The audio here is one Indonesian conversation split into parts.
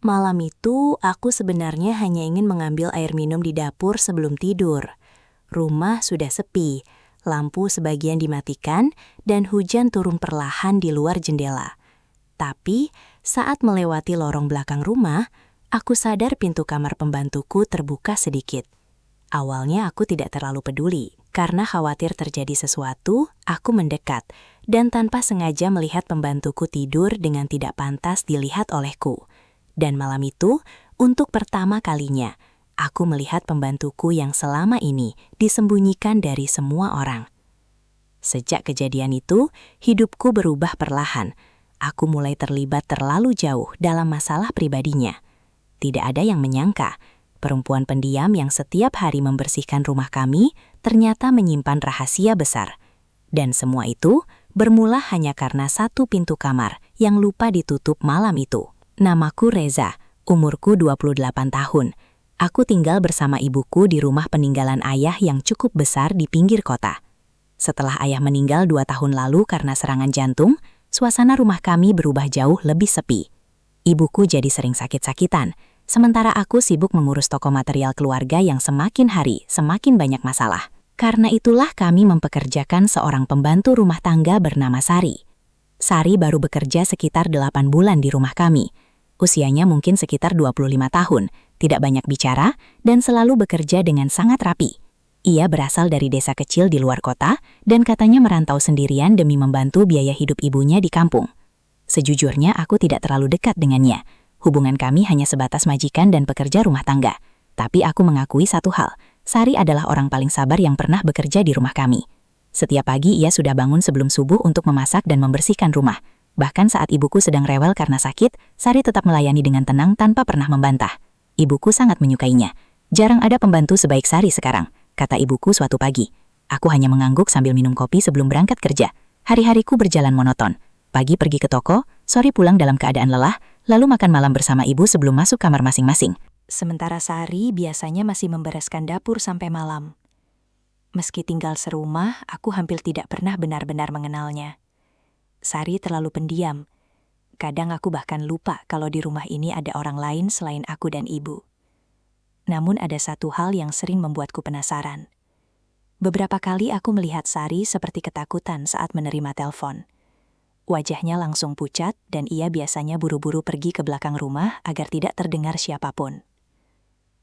Malam itu, aku sebenarnya hanya ingin mengambil air minum di dapur sebelum tidur. Rumah sudah sepi, lampu sebagian dimatikan, dan hujan turun perlahan di luar jendela. Tapi, saat melewati lorong belakang rumah, aku sadar pintu kamar pembantuku terbuka sedikit. Awalnya aku tidak terlalu peduli, karena khawatir terjadi sesuatu, aku mendekat, dan tanpa sengaja melihat pembantuku tidur dengan tidak pantas dilihat olehku. Dan malam itu, untuk pertama kalinya, aku melihat pembantuku yang selama ini disembunyikan dari semua orang. Sejak kejadian itu, hidupku berubah perlahan. Aku mulai terlibat terlalu jauh dalam masalah pribadinya. Tidak ada yang menyangka, perempuan pendiam yang setiap hari membersihkan rumah kami ternyata menyimpan rahasia besar. Dan semua itu bermula hanya karena satu pintu kamar yang lupa ditutup malam itu. Namaku Reza, umurku 28 tahun. Aku tinggal bersama ibuku di rumah peninggalan ayah yang cukup besar di pinggir kota. Setelah ayah meninggal 2 tahun lalu karena serangan jantung, suasana rumah kami berubah jauh lebih sepi. Ibuku jadi sering sakit-sakitan, sementara aku sibuk mengurus toko material keluarga yang semakin hari semakin banyak masalah. Karena itulah kami mempekerjakan seorang pembantu rumah tangga bernama Sari. Sari baru bekerja sekitar 8 bulan di rumah kami. Usianya mungkin sekitar 25 tahun, tidak banyak bicara, dan selalu bekerja dengan sangat rapi. Ia berasal dari desa kecil di luar kota, dan katanya merantau sendirian demi membantu biaya hidup ibunya di kampung. Sejujurnya aku tidak terlalu dekat dengannya. Hubungan kami hanya sebatas majikan dan pekerja rumah tangga. Tapi aku mengakui satu hal, Sari adalah orang paling sabar yang pernah bekerja di rumah kami. Setiap pagi ia sudah bangun sebelum subuh untuk memasak dan membersihkan rumah. Bahkan saat ibuku sedang rewel karena sakit, Sari tetap melayani dengan tenang tanpa pernah membantah. Ibuku sangat menyukainya. Jarang ada pembantu sebaik Sari sekarang, kata ibuku suatu pagi. Aku hanya mengangguk sambil minum kopi sebelum berangkat kerja. Hari-hariku berjalan monoton. Pagi pergi ke toko, sore pulang dalam keadaan lelah, lalu makan malam bersama ibu sebelum masuk kamar masing-masing. Sementara Sari biasanya masih membereskan dapur sampai malam. Meski tinggal serumah, aku hampir tidak pernah benar-benar mengenalnya. Sari terlalu pendiam. Kadang aku bahkan lupa kalau di rumah ini ada orang lain selain aku dan ibu. Namun ada satu hal yang sering membuatku penasaran. Beberapa kali aku melihat Sari seperti ketakutan saat menerima telepon. Wajahnya langsung pucat dan ia biasanya buru-buru pergi ke belakang rumah agar tidak terdengar siapapun.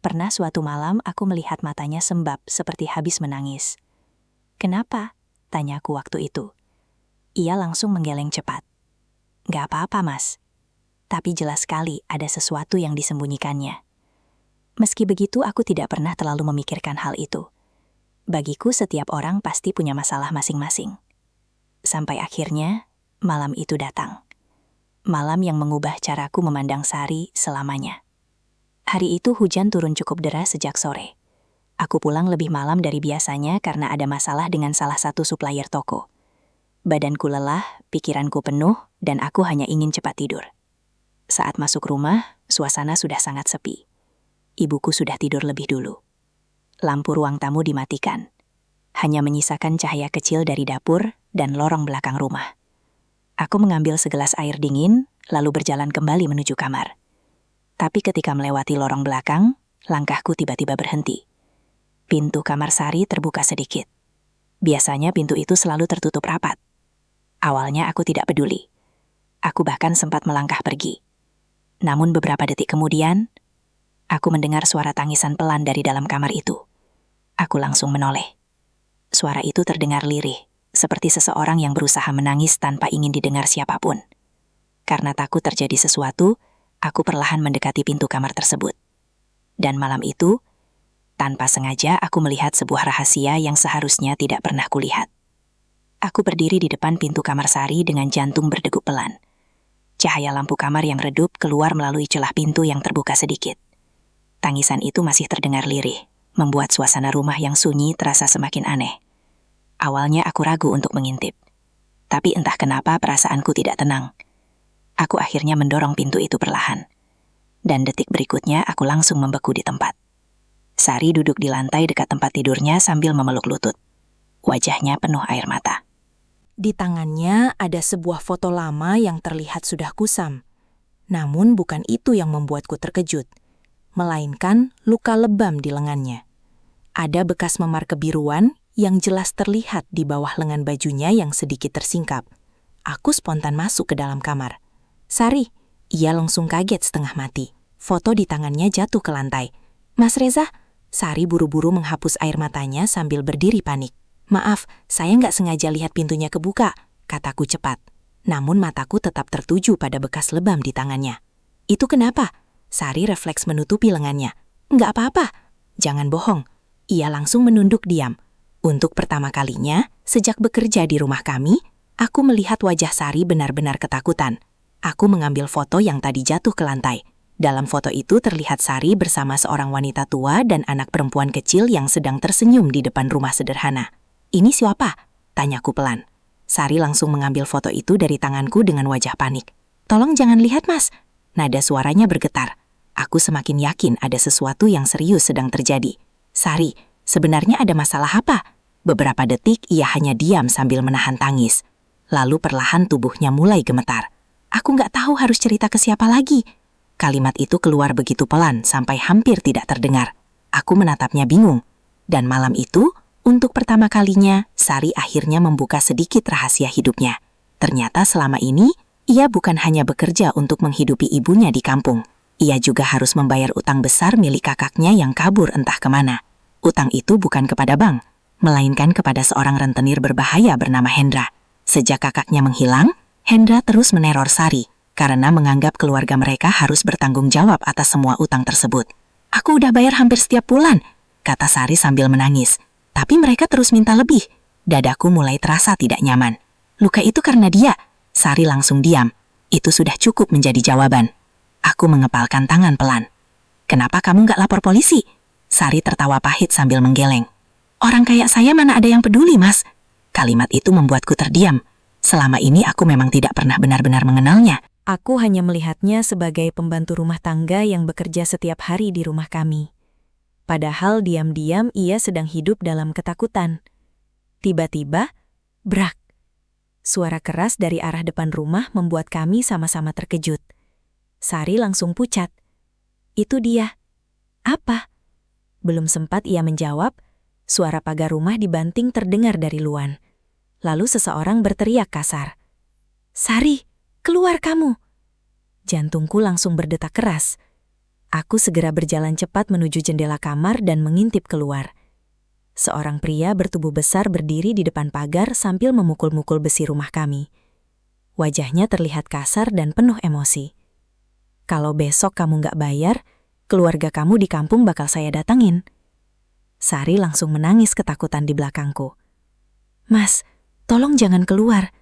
Pernah suatu malam aku melihat matanya sembab seperti habis menangis. "Kenapa?" tanyaku waktu itu. Ia langsung menggeleng cepat. "Gak apa-apa, Mas." Tapi jelas sekali ada sesuatu yang disembunyikannya. Meski begitu, aku tidak pernah terlalu memikirkan hal itu. Bagiku setiap orang pasti punya masalah masing-masing. Sampai akhirnya, malam itu datang. Malam yang mengubah caraku memandang Sari selamanya. Hari itu hujan turun cukup deras sejak sore. Aku pulang lebih malam dari biasanya karena ada masalah dengan salah satu supplier toko. Badanku lelah, pikiranku penuh, dan aku hanya ingin cepat tidur. Saat masuk rumah, suasana sudah sangat sepi. Ibuku sudah tidur lebih dulu. Lampu ruang tamu dimatikan. Hanya menyisakan cahaya kecil dari dapur dan lorong belakang rumah. Aku mengambil segelas air dingin, lalu berjalan kembali menuju kamar. Tapi ketika melewati lorong belakang, langkahku tiba-tiba berhenti. Pintu kamar Sari terbuka sedikit. Biasanya pintu itu selalu tertutup rapat. Awalnya aku tidak peduli. Aku bahkan sempat melangkah pergi. Namun beberapa detik kemudian, aku mendengar suara tangisan pelan dari dalam kamar itu. Aku langsung menoleh. Suara itu terdengar lirih, seperti seseorang yang berusaha menangis tanpa ingin didengar siapapun. Karena takut terjadi sesuatu, aku perlahan mendekati pintu kamar tersebut. Dan malam itu, tanpa sengaja aku melihat sebuah rahasia yang seharusnya tidak pernah kulihat. Aku berdiri di depan pintu kamar Sari dengan jantung berdegup pelan. Cahaya lampu kamar yang redup keluar melalui celah pintu yang terbuka sedikit. Tangisan itu masih terdengar lirih, membuat suasana rumah yang sunyi terasa semakin aneh. Awalnya aku ragu untuk mengintip. Tapi entah kenapa perasaanku tidak tenang. Aku akhirnya mendorong pintu itu perlahan. Dan detik berikutnya aku langsung membeku di tempat. Sari duduk di lantai dekat tempat tidurnya sambil memeluk lutut. Wajahnya penuh air mata. Di tangannya ada sebuah foto lama yang terlihat sudah kusam. Namun bukan itu yang membuatku terkejut, melainkan luka lebam di lengannya. Ada bekas memar kebiruan yang jelas terlihat di bawah lengan bajunya yang sedikit tersingkap. Aku spontan masuk ke dalam kamar. "Sari," ia langsung kaget setengah mati. Foto di tangannya jatuh ke lantai. "Mas Reza?" Sari buru-buru menghapus air matanya sambil berdiri panik. "Maaf, saya nggak sengaja lihat pintunya kebuka," kataku cepat. Namun mataku tetap tertuju pada bekas lebam di tangannya. "Itu kenapa?" Sari refleks menutupi lengannya. "Nggak apa-apa." "Jangan bohong." Ia langsung menunduk diam. Untuk pertama kalinya, sejak bekerja di rumah kami, aku melihat wajah Sari benar-benar ketakutan. Aku mengambil foto yang tadi jatuh ke lantai. Dalam foto itu terlihat Sari bersama seorang wanita tua dan anak perempuan kecil yang sedang tersenyum di depan rumah sederhana. "Ini siapa?" tanyaku pelan. Sari langsung mengambil foto itu dari tanganku dengan wajah panik. "Tolong jangan lihat, Mas." Nada suaranya bergetar. Aku semakin yakin ada sesuatu yang serius sedang terjadi. "Sari, sebenarnya ada masalah apa?" Beberapa detik ia hanya diam sambil menahan tangis. Lalu perlahan tubuhnya mulai gemetar. "Aku nggak tahu harus cerita ke siapa lagi." Kalimat itu keluar begitu pelan sampai hampir tidak terdengar. Aku menatapnya bingung. Dan malam itu, untuk pertama kalinya, Sari akhirnya membuka sedikit rahasia hidupnya. Ternyata selama ini, ia bukan hanya bekerja untuk menghidupi ibunya di kampung. Ia juga harus membayar utang besar milik kakaknya yang kabur entah kemana. Utang itu bukan kepada bank, melainkan kepada seorang rentenir berbahaya bernama Hendra. Sejak kakaknya menghilang, Hendra terus meneror Sari karena menganggap keluarga mereka harus bertanggung jawab atas semua utang tersebut. "Aku udah bayar hampir setiap bulan," kata Sari sambil menangis. "Tapi mereka terus minta lebih." Dadaku mulai terasa tidak nyaman. "Luka itu karena dia." Sari langsung diam. Itu sudah cukup menjadi jawaban. Aku mengepalkan tangan pelan. "Kenapa kamu nggak lapor polisi?" Sari tertawa pahit sambil menggeleng. "Orang kayak saya mana ada yang peduli, Mas." Kalimat itu membuatku terdiam. Selama ini aku memang tidak pernah benar-benar mengenalnya. Aku hanya melihatnya sebagai pembantu rumah tangga yang bekerja setiap hari di rumah kami. Padahal diam-diam ia sedang hidup dalam ketakutan. Tiba-tiba, brak. Suara keras dari arah depan rumah membuat kami sama-sama terkejut. Sari langsung pucat. "Itu dia." "Apa?" Belum sempat ia menjawab, suara pagar rumah dibanting terdengar dari luar. Lalu seseorang berteriak kasar. "Sari, keluar kamu!" Jantungku langsung berdetak keras. Aku segera berjalan cepat menuju jendela kamar dan mengintip keluar. Seorang pria bertubuh besar berdiri di depan pagar sambil memukul-mukul besi rumah kami. Wajahnya terlihat kasar dan penuh emosi. "Kalau besok kamu nggak bayar, keluarga kamu di kampung bakal saya datangin." Sari langsung menangis ketakutan di belakangku. "Mas, tolong jangan keluar."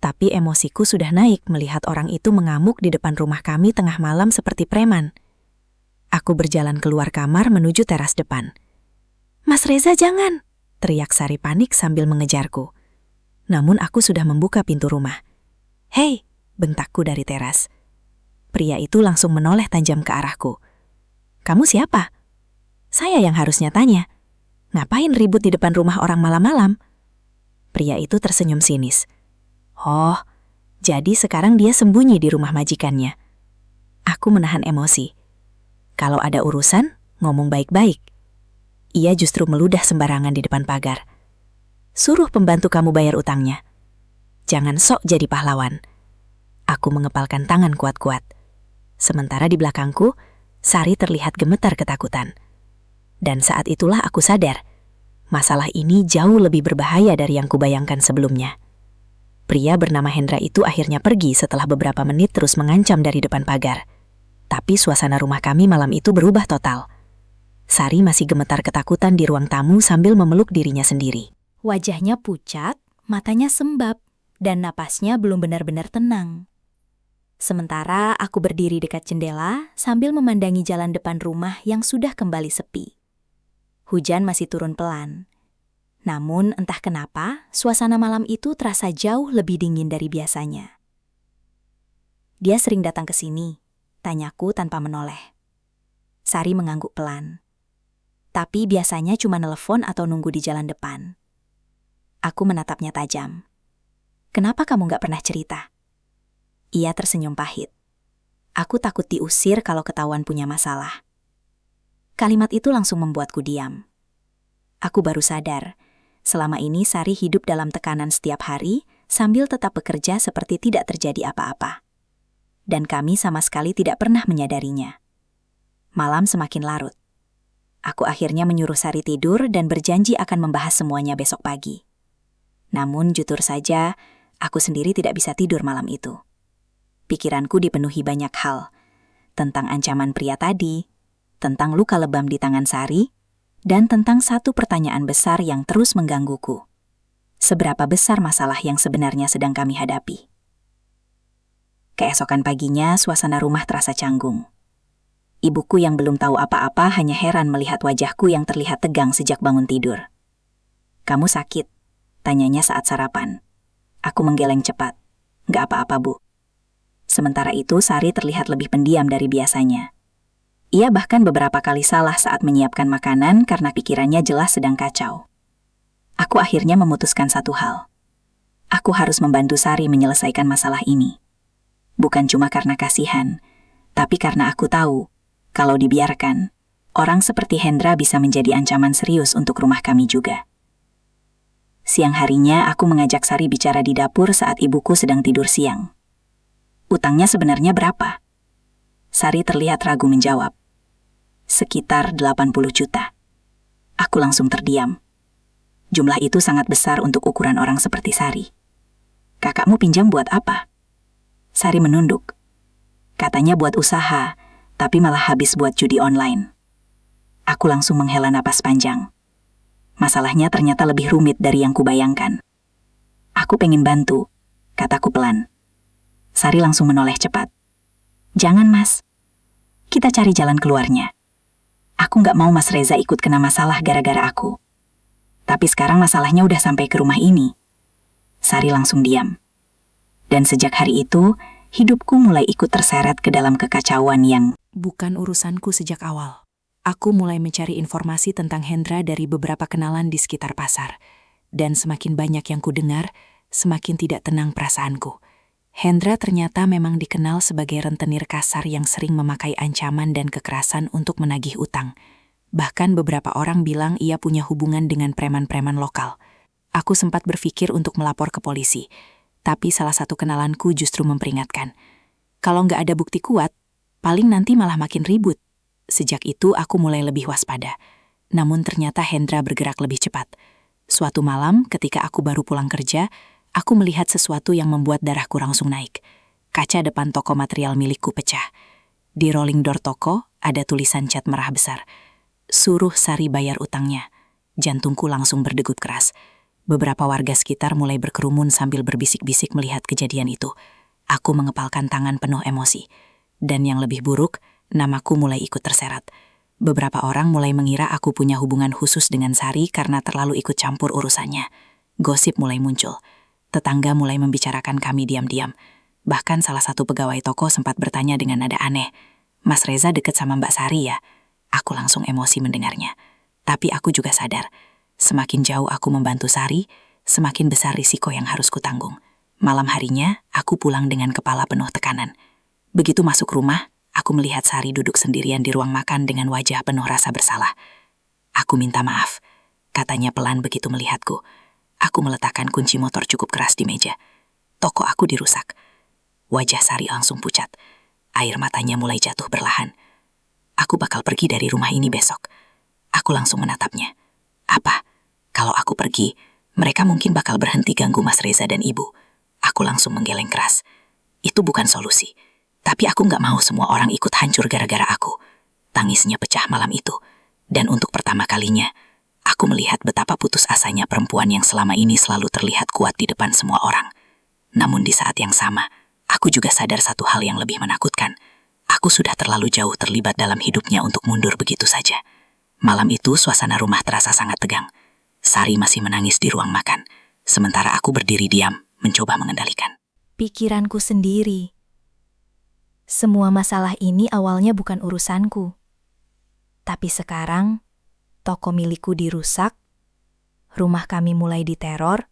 Tapi emosiku sudah naik melihat orang itu mengamuk di depan rumah kami tengah malam seperti preman. Aku berjalan keluar kamar menuju teras depan. "Mas Reza, jangan!" teriak Sari panik sambil mengejarku. Namun aku sudah membuka pintu rumah. "Hei!" bentakku dari teras. Pria itu langsung menoleh tajam ke arahku. "Kamu siapa?" Saya yang harusnya tanya. "Ngapain ribut di depan rumah orang malam-malam?" Pria itu tersenyum sinis. "Oh, jadi sekarang dia sembunyi di rumah majikannya." Aku menahan emosi. Kalau ada urusan, ngomong baik-baik. Ia justru meludah sembarangan di depan pagar. "Suruh pembantu kamu bayar utangnya. Jangan sok jadi pahlawan." Aku mengepalkan tangan kuat-kuat. Sementara di belakangku, Sari terlihat gemetar ketakutan. Dan saat itulah aku sadar, masalah ini jauh lebih berbahaya dari yang kubayangkan sebelumnya. Pria bernama Hendra itu akhirnya pergi setelah beberapa menit terus mengancam dari depan pagar. Tapi suasana rumah kami malam itu berubah total. Sari masih gemetar ketakutan di ruang tamu sambil memeluk dirinya sendiri. Wajahnya pucat, matanya sembab, dan napasnya belum benar-benar tenang. Sementara aku berdiri dekat jendela sambil memandangi jalan depan rumah yang sudah kembali sepi. Hujan masih turun pelan. Namun entah kenapa, suasana malam itu terasa jauh lebih dingin dari biasanya. "Dia sering datang ke sini?" tanyaku tanpa menoleh. Sari mengangguk pelan. "Tapi biasanya cuma nelpon atau nunggu di jalan depan." Aku menatapnya tajam. "Kenapa kamu nggak pernah cerita?" Ia tersenyum pahit. Aku takut diusir kalau ketahuan punya masalah. Kalimat itu langsung membuatku diam. Aku baru sadar, selama ini Sari hidup dalam tekanan setiap hari sambil tetap bekerja seperti tidak terjadi apa-apa. Dan kami sama sekali tidak pernah menyadarinya. Malam semakin larut. Aku akhirnya menyuruh Sari tidur dan berjanji akan membahas semuanya besok pagi. Namun jujur saja, aku sendiri tidak bisa tidur malam itu. Pikiranku dipenuhi banyak hal, tentang ancaman pria tadi, tentang luka lebam di tangan Sari, dan tentang satu pertanyaan besar yang terus menggangguku. Seberapa besar masalah yang sebenarnya sedang kami hadapi? Keesokan paginya, suasana rumah terasa canggung. Ibuku yang belum tahu apa-apa hanya heran melihat wajahku yang terlihat tegang sejak bangun tidur. "Kamu sakit?" tanyanya saat sarapan. Aku menggeleng cepat. "Nggak apa-apa, Bu." Sementara itu, Sari terlihat lebih pendiam dari biasanya. Ia bahkan beberapa kali salah saat menyiapkan makanan karena pikirannya jelas sedang kacau. Aku akhirnya memutuskan satu hal. Aku harus membantu Sari menyelesaikan masalah ini. Bukan cuma karena kasihan, tapi karena aku tahu, kalau dibiarkan, orang seperti Hendra bisa menjadi ancaman serius untuk rumah kami juga. Siang harinya, aku mengajak Sari bicara di dapur saat ibuku sedang tidur siang. "Utangnya sebenarnya berapa?" Sari terlihat ragu menjawab. "Sekitar 80 juta. Aku langsung terdiam. Jumlah itu sangat besar untuk ukuran orang seperti Sari. "Kakakmu pinjam buat apa?" Sari menunduk. "Katanya buat usaha, tapi malah habis buat judi online." Aku langsung menghela napas panjang. Masalahnya ternyata lebih rumit dari yang kubayangkan. "Aku pengen bantu," kataku pelan. Sari langsung menoleh cepat. "Jangan, Mas. Kita cari jalan keluarnya. Aku nggak mau Mas Reza ikut kena masalah gara-gara aku. Tapi sekarang masalahnya udah sampai ke rumah ini." Sari langsung diam. Dan sejak hari itu, hidupku mulai ikut terseret ke dalam kekacauan yang bukan urusanku sejak awal. Aku mulai mencari informasi tentang Hendra dari beberapa kenalan di sekitar pasar. Dan semakin banyak yang kudengar, semakin tidak tenang perasaanku. Hendra ternyata memang dikenal sebagai rentenir kasar yang sering memakai ancaman dan kekerasan untuk menagih utang. Bahkan beberapa orang bilang ia punya hubungan dengan preman-preman lokal. Aku sempat berpikir untuk melapor ke polisi, tapi salah satu kenalanku justru memperingatkan. Kalau nggak ada bukti kuat, paling nanti malah makin ribut. Sejak itu aku mulai lebih waspada. Namun ternyata Hendra bergerak lebih cepat. Suatu malam ketika aku baru pulang kerja, aku melihat sesuatu yang membuat darahku langsung naik. Kaca depan toko material milikku pecah. Di rolling door toko ada tulisan cat merah besar. "Suruh Sari bayar utangnya." Jantungku langsung berdegup keras. Beberapa warga sekitar mulai berkerumun sambil berbisik-bisik melihat kejadian itu. Aku mengepalkan tangan penuh emosi. Dan yang lebih buruk, namaku mulai ikut terseret. Beberapa orang mulai mengira aku punya hubungan khusus dengan Sari karena terlalu ikut campur urusannya. Gosip mulai muncul. Tetangga mulai membicarakan kami diam-diam. Bahkan salah satu pegawai toko sempat bertanya dengan nada aneh, "Mas Reza deket sama Mbak Sari ya?" Aku langsung emosi mendengarnya. Tapi aku juga sadar, semakin jauh aku membantu Sari, semakin besar risiko yang harus kutanggung. Malam harinya, aku pulang dengan kepala penuh tekanan. Begitu masuk rumah, aku melihat Sari duduk sendirian di ruang makan dengan wajah penuh rasa bersalah. "Aku minta maaf," katanya pelan begitu melihatku. Aku meletakkan kunci motor cukup keras di meja. Toko aku dirusak. Wajah Sari langsung pucat. Air matanya mulai jatuh perlahan. "Aku bakal pergi dari rumah ini besok." Aku langsung menatapnya. "Apa? Kalau aku pergi, mereka mungkin bakal berhenti ganggu Mas Reza dan Ibu." Aku langsung menggeleng keras. Itu bukan solusi. Tapi aku nggak mau semua orang ikut hancur gara-gara aku. Tangisnya pecah malam itu. Dan untuk pertama kalinya, aku melihat betapa putus asanya perempuan yang selama ini selalu terlihat kuat di depan semua orang. Namun di saat yang sama, aku juga sadar satu hal yang lebih menakutkan. Aku sudah terlalu jauh terlibat dalam hidupnya untuk mundur begitu saja. Malam itu suasana rumah terasa sangat tegang. Sari masih menangis di ruang makan, sementara aku berdiri diam, mencoba mengendalikan pikiranku sendiri. Semua masalah ini awalnya bukan urusanku. Tapi sekarang, toko milikku dirusak, rumah kami mulai diteror,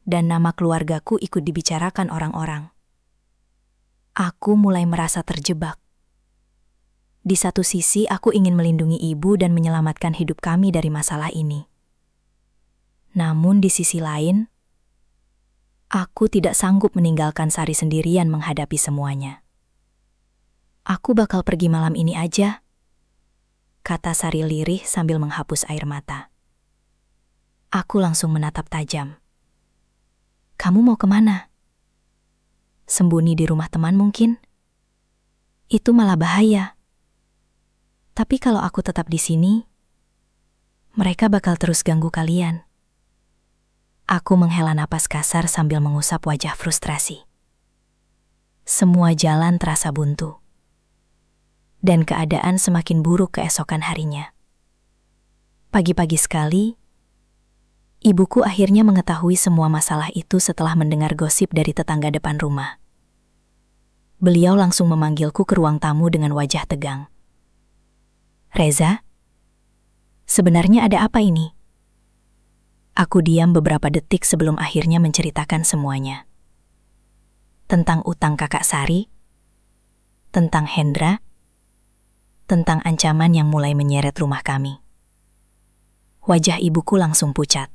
dan nama keluargaku ikut dibicarakan orang-orang. Aku mulai merasa terjebak. Di satu sisi, aku ingin melindungi ibu dan menyelamatkan hidup kami dari masalah ini. Namun di sisi lain, aku tidak sanggup meninggalkan Sari sendirian menghadapi semuanya. Aku bakal pergi malam ini aja, kata Sari lirih sambil menghapus air mata. Aku langsung menatap tajam. Kamu mau kemana? Sembunyi di rumah teman mungkin? Itu malah bahaya. Tapi kalau aku tetap di sini, mereka bakal terus ganggu kalian. Aku menghela napas kasar sambil mengusap wajah frustrasi. Semua jalan terasa buntu. Dan keadaan semakin buruk keesokan harinya. Pagi-pagi sekali, ibuku akhirnya mengetahui semua masalah itu setelah mendengar gosip dari tetangga depan rumah. Beliau langsung memanggilku ke ruang tamu dengan wajah tegang. Reza, sebenarnya ada apa ini? Aku diam beberapa detik sebelum akhirnya menceritakan semuanya. Tentang utang kakak Sari, tentang Hendra, tentang ancaman yang mulai menyeret rumah kami. Wajah ibuku langsung pucat.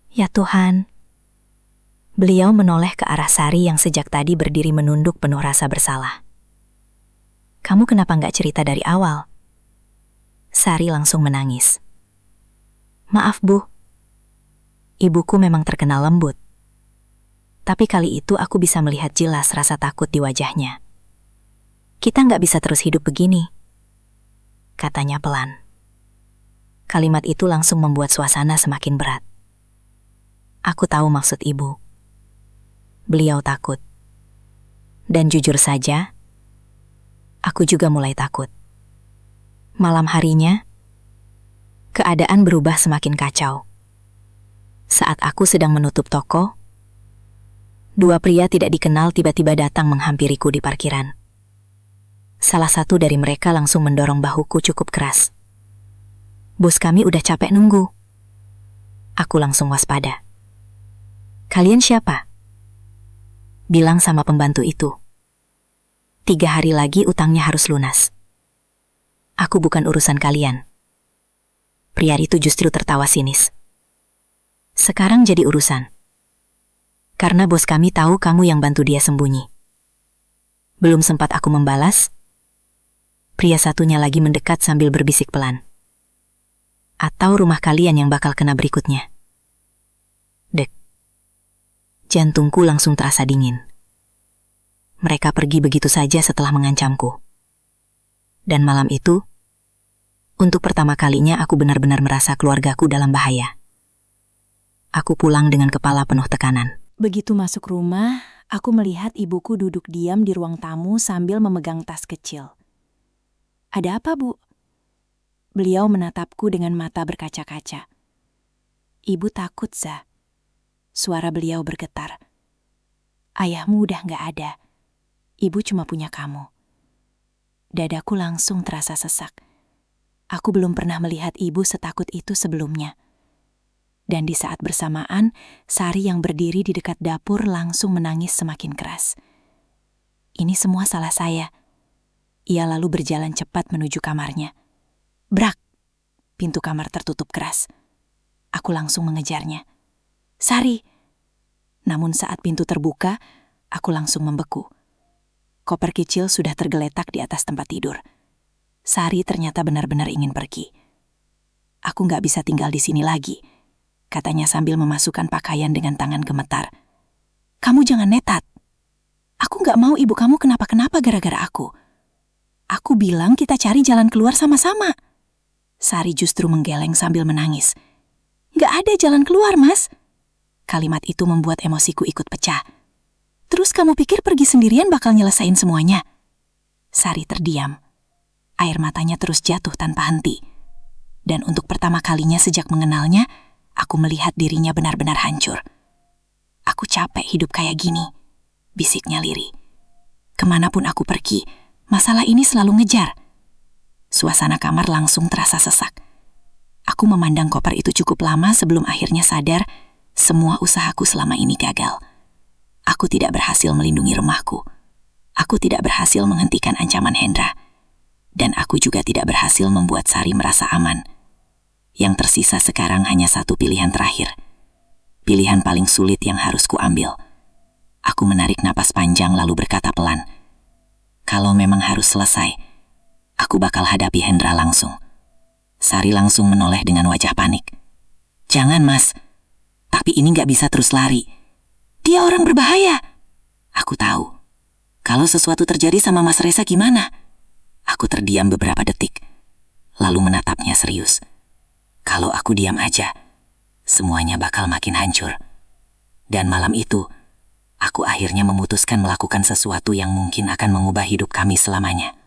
Ya Tuhan. Beliau menoleh ke arah Sari yang sejak tadi berdiri menunduk penuh rasa bersalah. Kamu kenapa nggak cerita dari awal? Sari langsung menangis. Maaf Bu. Ibuku memang terkenal lembut. Tapi kali itu aku bisa melihat jelas rasa takut di wajahnya. Kita nggak bisa terus hidup begini, katanya pelan. Kalimat itu langsung membuat suasana semakin berat. Aku tahu maksud ibu. Beliau takut. Dan jujur saja, aku juga mulai takut. Malam harinya, keadaan berubah semakin kacau. Saat aku sedang menutup toko, dua pria tidak dikenal tiba-tiba datang menghampiriku di parkiran. Salah satu dari mereka langsung mendorong bahuku cukup keras. Bos kami udah capek nunggu. Aku langsung waspada. Kalian siapa? Bilang sama pembantu itu. 3 hari lagi utangnya harus lunas. Aku bukan urusan kalian. Pria itu justru tertawa sinis. Sekarang jadi urusan. Karena bos kami tahu kamu yang bantu dia sembunyi. Belum sempat aku membalas, pria satunya lagi mendekat sambil berbisik pelan. Atau rumah kalian yang bakal kena berikutnya. Dek. Jantungku langsung terasa dingin. Mereka pergi begitu saja setelah mengancamku. Dan malam itu, untuk pertama kalinya aku benar-benar merasa keluargaku dalam bahaya. Aku pulang dengan kepala penuh tekanan. Begitu masuk rumah, aku melihat ibuku duduk diam di ruang tamu sambil memegang tas kecil. Ada apa, Bu? Beliau menatapku dengan mata berkaca-kaca. Ibu takut, Za. Suara beliau bergetar. Ayahmu udah gak ada. Ibu cuma punya kamu. Dadaku langsung terasa sesak. Aku belum pernah melihat ibu setakut itu sebelumnya. Dan di saat bersamaan, Sari yang berdiri di dekat dapur langsung menangis semakin keras. Ini semua salah saya. Ia lalu berjalan cepat menuju kamarnya. Brak! Pintu kamar tertutup keras. Aku langsung mengejarnya. Sari! Namun saat pintu terbuka, aku langsung membeku. Koper kecil sudah tergeletak di atas tempat tidur. Sari ternyata benar-benar ingin pergi. Aku nggak bisa tinggal di sini lagi, katanya sambil memasukkan pakaian dengan tangan gemetar. Kamu jangan netat. Aku nggak mau ibu kamu kenapa-kenapa gara-gara aku. Aku bilang kita cari jalan keluar sama-sama. Sari justru menggeleng sambil menangis. Nggak ada jalan keluar, Mas. Kalimat itu membuat emosiku ikut pecah. Terus kamu pikir pergi sendirian bakal nyelesain semuanya? Sari terdiam. Air matanya terus jatuh tanpa henti. Dan untuk pertama kalinya sejak mengenalnya, aku melihat dirinya benar-benar hancur. Aku capek hidup kayak gini, bisiknya Liri. Kemanapun aku pergi, masalah ini selalu ngejar. Suasana kamar langsung terasa sesak. Aku memandang koper itu cukup lama sebelum akhirnya sadar semua usahaku selama ini gagal. Aku tidak berhasil melindungi rumahku. Aku tidak berhasil menghentikan ancaman Hendra. Dan aku juga tidak berhasil membuat Sari merasa aman. Yang tersisa sekarang hanya satu pilihan terakhir. Pilihan paling sulit yang harus kuambil. Aku menarik napas panjang lalu berkata pelan, "Kalau memang harus selesai, aku bakal hadapi Hendra langsung." Sari langsung menoleh dengan wajah panik. "Jangan, Mas. Tapi ini gak bisa terus lari. Dia orang berbahaya." "Aku tahu. Kalau sesuatu terjadi sama Mas Reza gimana?" Aku terdiam beberapa detik, lalu menatapnya serius. Kalau aku diam aja, semuanya bakal makin hancur. Dan malam itu, aku akhirnya memutuskan melakukan sesuatu yang mungkin akan mengubah hidup kami selamanya.